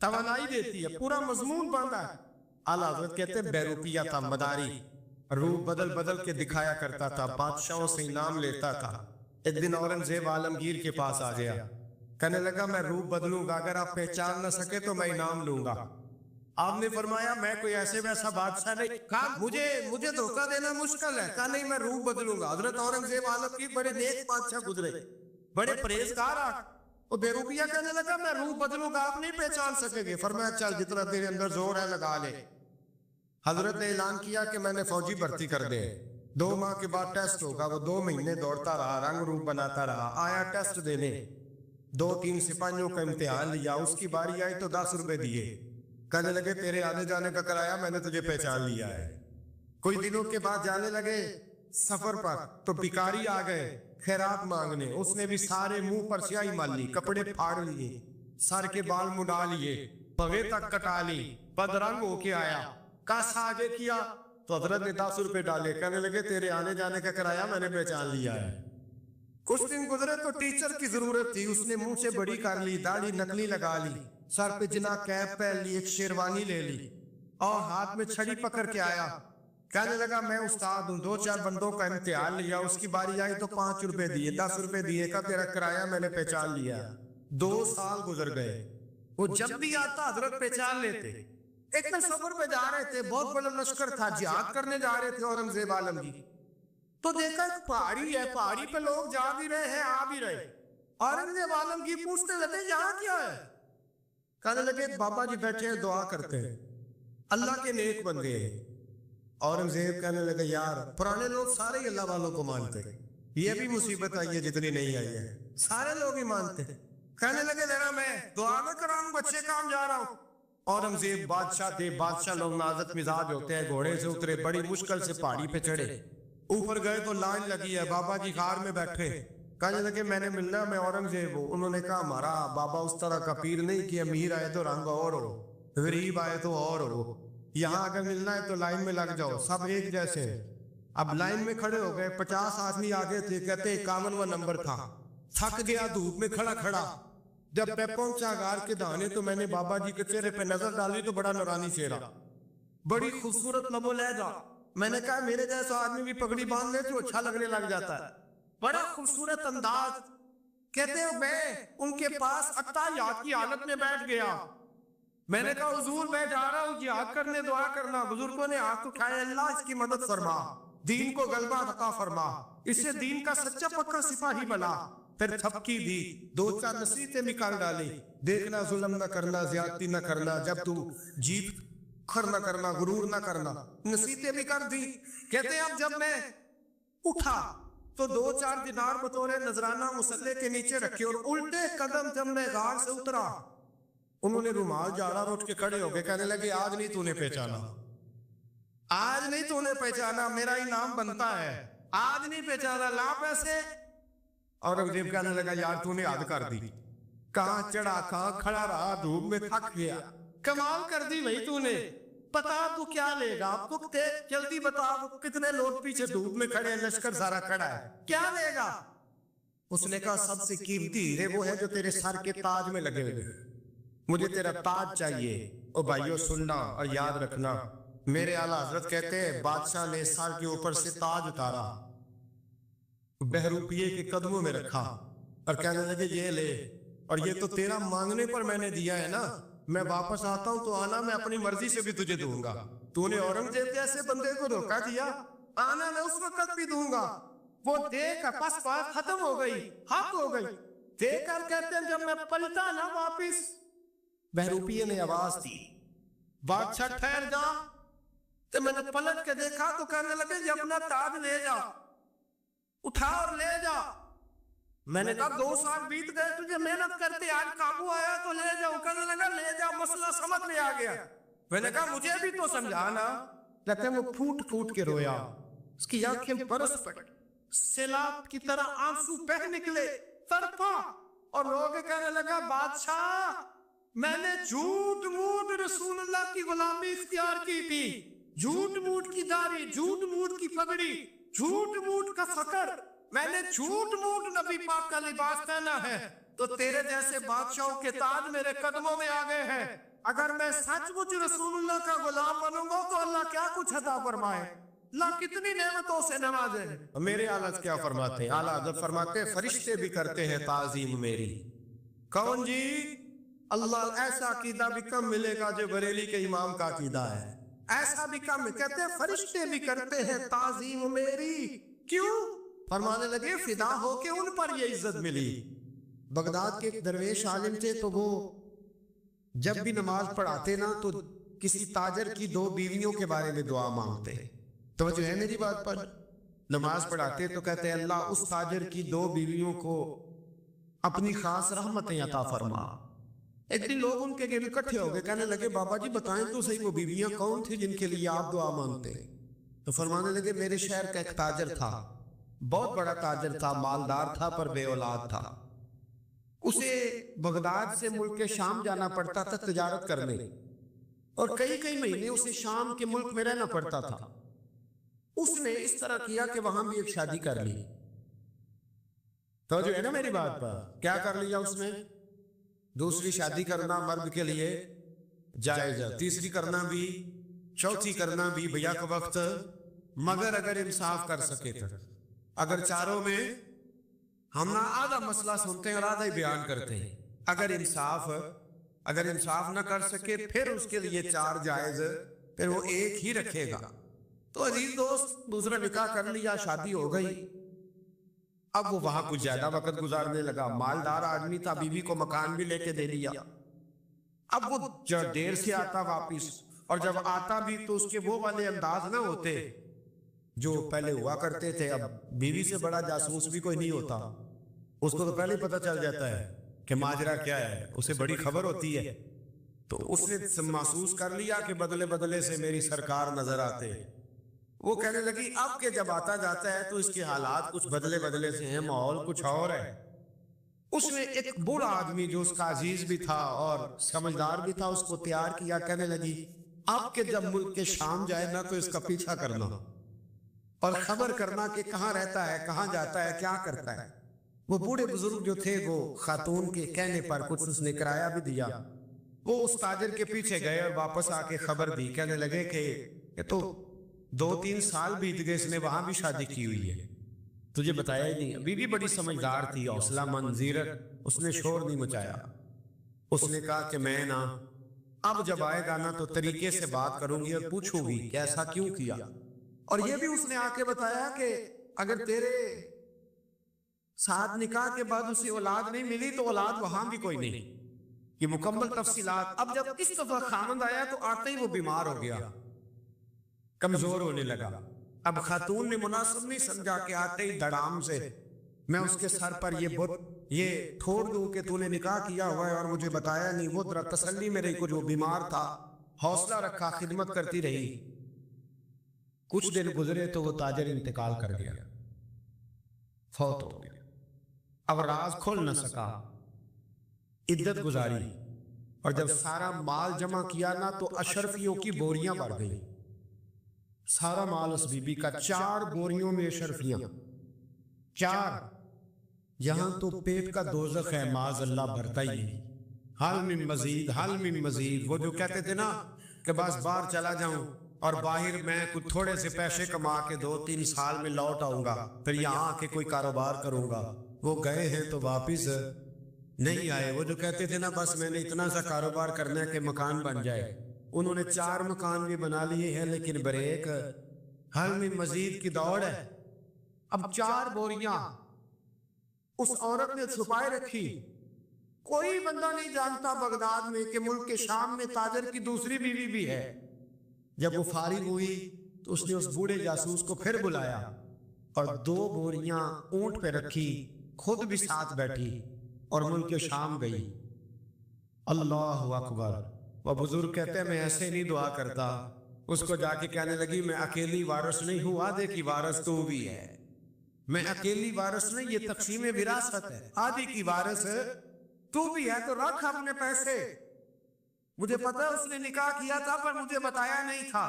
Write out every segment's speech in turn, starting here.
توانائی دیتی ہے, پورا مضمون باندھا ہے. اعلیٰ حضرت کہتے ہیں بیروپیہ تھا, مداری, روح بدل بدل کے دکھایا کرتا تھا, بادشاہوں سے انعام لیتا تھا. ایک دن اورنگزیب عالمگیر کے پاس آ گیا, کہنے لگا میں روح بدلوں گا, اگر آپ پہچان نہ سکے تو میں انعام لوں گا. آپ نے فرمایا میں کوئی ایسے ویسا بادشاہ نہیں. کہا مجھے دھوکہ دینا مشکل ہے. کہا نہیں, میں روح بدلوں گا. حضرت اورنگزیب عالمگیر بڑے نیک بادشاہ گزرے, بڑے پرہیزگار. وہ بیروپیہ کہنے لگا میں روح بدلوں گا, آپ نہیں پہچان سکیں گے. فرمایا چل جتنا تیرے اندر زور ہے لگا لے. حضرت نے اعلان کیا کہ میں نے فوجی بھرتی کر دے, 2 ماہ کے بعد ٹیسٹ ہوگا. وہ 2 مہینے دوڑتا رہا, رنگ روپ بناتا رہا, آیا ٹیسٹ دینے. 2-3 سپاہیوں کا امتحان لیا, اس کی باری آئی تو 10 روپے دیے. کہنے لگے تیرے آنے جانے کا کرایہ میں نے تجھے پہچان لیا ہے. کچھ دنوں کے بعد جانے لگے سفر پر, تو بھکاری آ گئے خیرات مانگنے. اس نے بھی سارے منہ پر سیاہی مال لی, کپڑے پھاڑ لیے, سر کے بال مڈا لیے, پگے تک کٹا لی, بدرنگ ہو کے آیا. کاس آگے کیا تو حضرت نے 10 روپے ڈالے. کہنے لگے تیرے آنے جانے کا کرایہ میں نے پہچان لیا ہے. کچھ دن گزرے تو ٹیچر کی ضرورت تھی. اس نے منہ سے بڑی کر لی, داڑھی نکلی لگا لی, سر پہ جنا کیپ پہن لی, ایک شیروانی لے لی اور ہاتھ میں چھڑی پکڑ کے آیا. کہنے لگا میں استاد ہوں, 2-4 بندوں کا امتحان لیا, اس کی باری آئی تو 5 روپے دیے, 10 روپے دیے, کا تیرا کرایہ میں نے پہچان لیا. 2 سال گزر گئے. وہ جب بھی آتا حضرت پہچان لیتے. ایک دن سفر پہ جا رہے تھے, بہت بڑا لشکر تھا, جہاد کرنے جا رہے تھے اورنگزیب عالمگیر. تو دیکھا ایک پہاڑی ہے, پہاڑی پہ لوگ جا بھی رہے ہیں آ بھی رہے. اورنگزیب عالمگیر پوچھتے لگے یہاں کیا ہے. کہنے لگے بابا جی بیٹھے ہیں دعا کرتے ہیں, اللہ کے نیک بندے ہیں. اورنگزیب کہنے لگے یار پرانے لوگ سارے ہی اللہ والوں کو مانتے ہیں, یہ بھی مصیبت آئی ہے جتنی نہیں آئی ہے, سارے لوگ ہی مانتے ہیں. کہنے لگے ذرا میں دعا نہ کراؤں, بچے کام جا رہا ہوں. اورنگزیب بادشاہ تھے, بادشاہ لوگ نازک مزاج ہوتے ہیں. گھوڑے سے اترے, بڑی مشکل سے پہاڑی پہ چڑھے, اوپر گئے تو لائن لگی ہے, بابا جی غار میں بیٹھے. کہنے لگے میں نے ملنا, میں اورنگزیب ہوں. انہوں نے کہا ہمارا بابا اس طرح کا پیر نہیں کہ امیر آئے تو رنگ اور ہو, غریب آئے تو اور ہو, یہاں اگر ملنا ہے تو لائن میں لگ جاؤ, سب ایک جیسے ہیں. اب لائن میں کھڑے ہو گئے, 50 آدمی آگے تھے, کہتے 51واں نمبر تھا. تھک گیا دھوپ میں کھڑا کھڑا. جب میں پہنچا غار کے دانے تو میں نے بابا جی کے چہرے پہ نظر ڈالی تو بڑا نورانی چہرہ, بڑی خوبصورت لب و لہجہ. میں نے کہا میرے جیسا آدمی بھی پگڑی باندھ لے تو اچھا لگنے لگ جاتا ہے, بڑا خوبصورت انداز. کہتے ہو میں ان کے پاس اتحیات کی حالت میں بیٹھ گیا. میں نے کہا حضور میں جا رہا ہوں جہاد کرنے, دعا کرنا. بزرگوں نے ہاتھ اٹھائے, اللہ اس کی مدد فرما, دین کو غلبہ عطا فرما, اس سے دین کا سچا پکا سپاہی بنا. پھر تھپکی دی, 2-4 نصیحتیں بھی کر ڈالی. دیکھنا ظلم نہ کرنا, زیادتی نہ کرنا, جب تو جیت کھر نہ کرنا, غرور نہ کرنا. نصیحتیں بھی کر دی. کہتے ہیں اب جب میں اٹھا تو 2-4 دینار بطور نذرانہ مسلح کے نیچے رکھے, اور الٹے قدم جب میں غار سے اترا انہوں نے رومال جاڑا اٹھ کے کھڑے ہو گئے. کہنے لگے آج نہیں تو نے پہچانا, آج نہیں تو نے پہچانا, میرا انعام بنتا ہے, آج نہیں پہچانا, لا پیسے. اورنگزیب کہنے لگا یار تو نے حد کر دی, کہاں چڑھا کہاں کھڑا رہا, دھوپ میں تھک گیا, کمال کر دی بھائی تو نے. بتا تو کیا لے گا, تو جلدی بتا, کتنے لوگ پیچھے دھوپ میں کھڑے ہیں, لشکر سارا کھڑا ہے, کیا لے گا. اس نے کہا سب سے قیمتی ہیرے وہ ہے جو تیرے سر کے تاج میں لگے ہوئے, مجھے تیرا تاج چاہیے. او بھائیو سننا اور یاد رکھنا, میرے اعلیٰ حضرت کہتے ہیں بادشاہ نے سر کے اوپر سے تاج اتارا, بہروپیے کے قدموں میں رکھا اور کہنے لگے یہ لے, اور یہ تو تیرا مانگنے پر میں نے دیا ہے نا, میں واپس آتا ہوں تو آنا, میں اپنی مرضی سے بھی تجھے دوں گا. تو نے اورنگزیب جیسے بندے کو دھوکہ دیا, آنا میں اس وقت بھی دوں گا. وہ دیکھ کر بس بات ختم ہو گئی, حق ہو گئی. دیکھ کر کہتے ہیں جب میں پلٹا نا واپس, بہروپیے نے آواز دی بادشاہ ٹھہر جا. تو میں نے پلٹ کے دیکھا تو کہنے لگے یہ اپنا تاج لے جا, اٹھا اور لے جا. میں نے کہا 2 سال بیت گئے تجھے محنت کرتے, آج قابو آیا تو لے جاؤ. کہنے لگا لے جا, مسئلہ سمجھ میں آ گیا. میں نے کہا مجھے بھی تو سمجھانا. کہتے ہیں وہ پھوٹ پھوٹ کے رویا, اس کی آنکھیں برس پڑی, سیلاب کی طرح آنسو بہہ نکلے, تڑپا. اور لوگ کہنے لگا بادشاہ میں نے جھوٹ موٹ رسول اللہ کی غلامی اختیار کی تھی, جھوٹ موٹ کی داڑھی, جھوٹ موٹ کی پگڑی, جھوٹ موٹ کا فقر, میں نے جھوٹ موٹ نبی پاک کا لباس پہنا ہے, تو تیرے جیسے بادشاہوں کے تاج میرے قدموں میں آ گئے ہیں. اگر میں سچ مچ رسول اللہ کا غلام بنوں گا تو اللہ کیا کچھ عطا فرمائے, اللہ کتنی نعمتوں سے نوازے. میرے اعلیٰ کیا فرماتے ہیں؟ اعلیٰ حضرت فرماتے ہیں فرشتے بھی کرتے ہیں تعظیم میری. کون جی؟ اللہ. ایسا عقیدہ بھی کم ملے گا جو بریلی کے امام کا عقیدہ ہے. ایسا بھی کم. کہتے ہیں فرشتے بھی کرتے ہیں تعظیم میری. کیوں؟ فرمانے لگے فدا ہو کے ان پر یہ عزت ملی. بغداد کے ایک درویش عالم تھے, تو وہ جب بھی نماز پڑھاتے نا تو کسی تاجر کی 2 بیویوں کے بارے میں دعا مانگتے. توجہ ہے میری بات پر؟ نماز پڑھاتے تو کہتے ہیں اللہ اس تاجر کی 2 بیویوں کو اپنی خاص رحمتیں عطا فرما. ایک دن لوگ ان کے گھر اکٹھے ہو گئے, کہنے لگے بابا جی بتائیں تو صحیح وہ بیویاں کون تھی جن کے لیے آپ دعا مانگتے؟ تو فرمانے لگے میرے شہر کا ایک تاجر تھا, بہت بڑا تاجر تھا, مالدار تھا پر بے اولاد تھا. اسے بغداد سے ملک کے شام جانا پڑتا تھا تجارت کرنے, اور کئی کئی مہینے اسے شام کے ملک میں رہنا پڑتا تھا. اس نے اس طرح کیا کہ وہاں بھی ایک شادی کر لی. تو جو ہے نا میری بات پر, کیا کر لیا اس نے؟ دوسری شادی کرنا مرد کے لیے جائز ہے, تیسری کرنا بھی, چوتھی کرنا بھی بھیا کا وقت, مگر اگر انصاف کر سکے تو. اگر چاروں میں ہم نہ آدھا مسئلہ سنتے ہیں اور آدھا ہی بیان کرتے ہیں. اگر انصاف نہ کر سکے پھر اس کے لیے 4 جائز, پھر وہ ایک ہی رکھے گا. تو عزیز دوست دوسرا نکاح کر لیا, شادی ہو گئی. اب وہ وہاں کچھ زیادہ وقت گزارنے لگا, مالدار آدمی تھا, بیوی کو مکان بھی لے کے دے دیا. اب وہ جب دیر سے آتا واپس, اور جب آتا بھی تو اس کے وہ والے انداز نہ ہوتے جو پہلے ہوا کرتے تھے. اب بیوی سے بڑا جاسوس بھی کوئی نہیں ہوتا, اس کو تو پہلے ہی پتہ چل جاتا ہے کہ ماجرا کیا ہے, اسے بڑی خبر ہوتی ہے. تو اس نے محسوس کر لیا کہ بدلے بدلے سے میری سرکار نظر آتے. وہ کہنے لگی اب کہ جب آتا جاتا ہے تو اس کے حالات کچھ بدلے بدلے سے ہیں, ماحول کچھ اور ہے. اس نے ایک بوڑھا آدمی جو اس کا عزیز بھی تھا اور سمجھدار بھی تھا اس کو تیار کیا. کہنے لگی اب کہ جب ملک کے شام جائے نا تو اس کا پیچھا کرنا اور خبر کرنا کہ کہاں رہتا ہے, کہاں جاتا ہے, کیا کرتا ہے. وہ بوڑھے بزرگ جو تھے وہ خاتون کے کہنے پر کچھ اس نے کرایہ بھی دیا. وہ اس تاجر کے پیچھے گئے اور واپس آ کے خبر دی. کہنے لگے کہ یہ تو 2-3 سال بیت گئے, اس نے وہاں بھی شادی کی ہوئی ہے, تجھے بتایا ہی نہیں. بیوی بڑی سمجھدار تھی, حوصلہ مند, زیرک, اس نے شور نہیں مچایا. اس نے کہا کہ میں نا اب جب آئے گا نا تو طریقے سے بات کروں گی اور پوچھوں گی کہ ایسا کیوں کیا. اور یہ بھی اس نے آ کے بتایا کہ اگر تیرے ساتھ نکاح کے بعد اسے اولاد نہیں ملی تو اولاد وہاں بھی کوئی نہیں. یہ مکمل تفصیلات. اب جب اس دفعہ خامند آیا تو آتے ہی وہ بیمار ہو گیا, کمزور ہونے لگا. اب خاتون نے مناسب نہیں سمجھا کہ آتے ہی دڑام سے میں اس کے سر پر یہ ٹھوڑ دوں کہ تو نے نکاح کیا ہوا ہے اور مجھے بتایا نہیں. وہ ذرا تسلی میں رہی, کچھ وہ بیمار تھا, حوصلہ رکھا, خدمت کرتی رہی. کچھ دن گزرے تو وہ تاجر انتقال کر گیا, فوت ہو گیا. اب راز کھول نہ سکا, عدت گزاری, اور جب سارا مال جمع کیا نا تو اشرفیوں کی بوریاں بڑھ گئی. سارا مال اس بی بی کا, 4 بوریوں میں اشرفیاں, 4. یہاں تو پیٹ کا دوزخ ہے, معاذ اللہ بھرتا ہی نہیں. حل من مزید, حل من مزید. وہ جو کہتے تھے نا کہ بس باہر چلا جاؤں اور باہر میں کچھ تھوڑے سے پیسے کما کے 2-3 سال میں لوٹ آؤں گا, پھر یہاں آ کے کوئی کاروبار کروں گا. وہ گئے ہیں تو واپس نہیں آئے. وہ جو کہتے تھے نا بس میں نے اتنا سا کاروبار کرنا ہے کہ مکان بن جائے, انہوں نے 4 مکان بھی بنا لیے ہیں, لیکن بریک حل من مزید کی دوڑ ہے. اب 4 بوریاں اس عورت نے چھپائے رکھی. کوئی بندہ نہیں جانتا بغداد میں کہ ملک کے شام میں تاجر کی دوسری بیوی بھی ہے. جب وہ فارغ ہوئی تو اس نے اس بوڑھے جاسوس کو پھر بلایا اور 2 بوریاں اونٹ پہ رکھی, خود بھی ساتھ بیٹھی اور ملک کے شام گئی. اللہ اکبر. وہ بزرگ کہتے ہیں میں ایسے نہیں دعا کرتا. اس کو جا کے کہنے لگی میں اکیلی وارث نہیں ہوں, آدھے کی وارث تو بھی ہے. میں اکیلی وارث نہیں, یہ تقسیم وراثت ہے, آدھی کی وارث تو بھی ہے. تو رکھ اپنے پیسے, مجھے پتا اس نے نکاح کیا تھا پر مجھے بتایا نہیں تھا,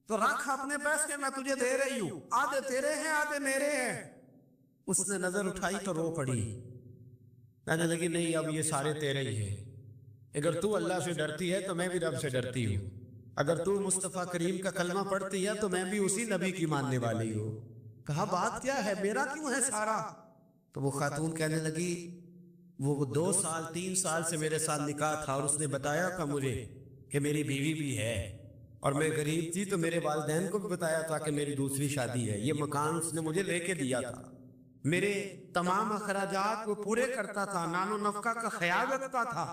تو رکھ اپنے پیسے, میں تجھے دے رہی ہوں, آدھے تیرے ہیں آدھے میرے ہیں. اس نے نظر اٹھائی تو رو پڑی. کہنے لگی نہیں اب یہ سارے تیرے ہی ہیں، اگر تو اللہ سے ڈرتی ہے تو میں بھی رب سے ڈرتی ہوں، اگر تو مصطفیٰ کریم کا کلمہ پڑھتی ہے تو میں بھی اسی نبی کی ماننے والی ہوں۔ کہا بات کیا ہے، میرا کیوں ہے سارا؟ تو وہ خاتون کہنے لگی وہ 2 سال 3 سال سے میرے ساتھ نکاح تھا، اور اس نے بتایا تھا مجھے کہ میری بیوی بھی ہے، اور میں غریب تھی تو میرے والدین کو بھی بتایا تھا کہ میری دوسری شادی ہے، یہ مکان اس نے مجھے لے کے دیا تھا، میرے تمام اخراجات وہ پورے کرتا تھا، نان و نفقہ کا خیال رکھتا تھا،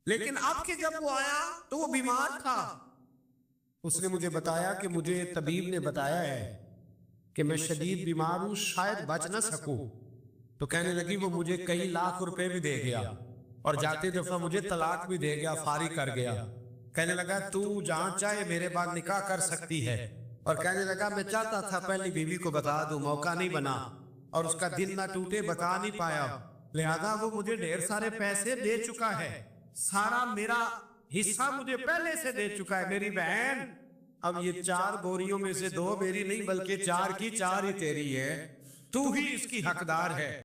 لیکن اب کہ جب وہ آیا تو وہ بیمار تھا۔ اس نے مجھے بتایا کہ مجھے طبیب نے بتایا ہے کہ میں شدید بیمار ہوں، شاید بچ نہ سکوں۔ تو کہنے لگی وہ مجھے کئی لاکھ روپے بھی دے گیا، اور جاتے دفعہ مجھے طلاق بھی دے گیا، فارغ کر گیا۔ کہنے لگا تو جہاں چاہے میرے بعد نکاح کر سکتی ہے، اور کہنے لگا میں چاہتا تھا پہلی بیوی کو بتا دوں، موقع نہیں بنا، اور اس کا دل نہ ٹوٹے، بتا نہیں پایا، لہذا وہ مجھے ڈھیر سارے پیسے دے چکا ہے، سارا میرا حصہ مجھے پہلے سے دے چکا ہے میری بہن۔ اب یہ 4 بوریوں میں سے 2 میری نہیں بلکہ 4 کی 4 ہی تیری ہے، تو ہی اس کی حقدار ہے۔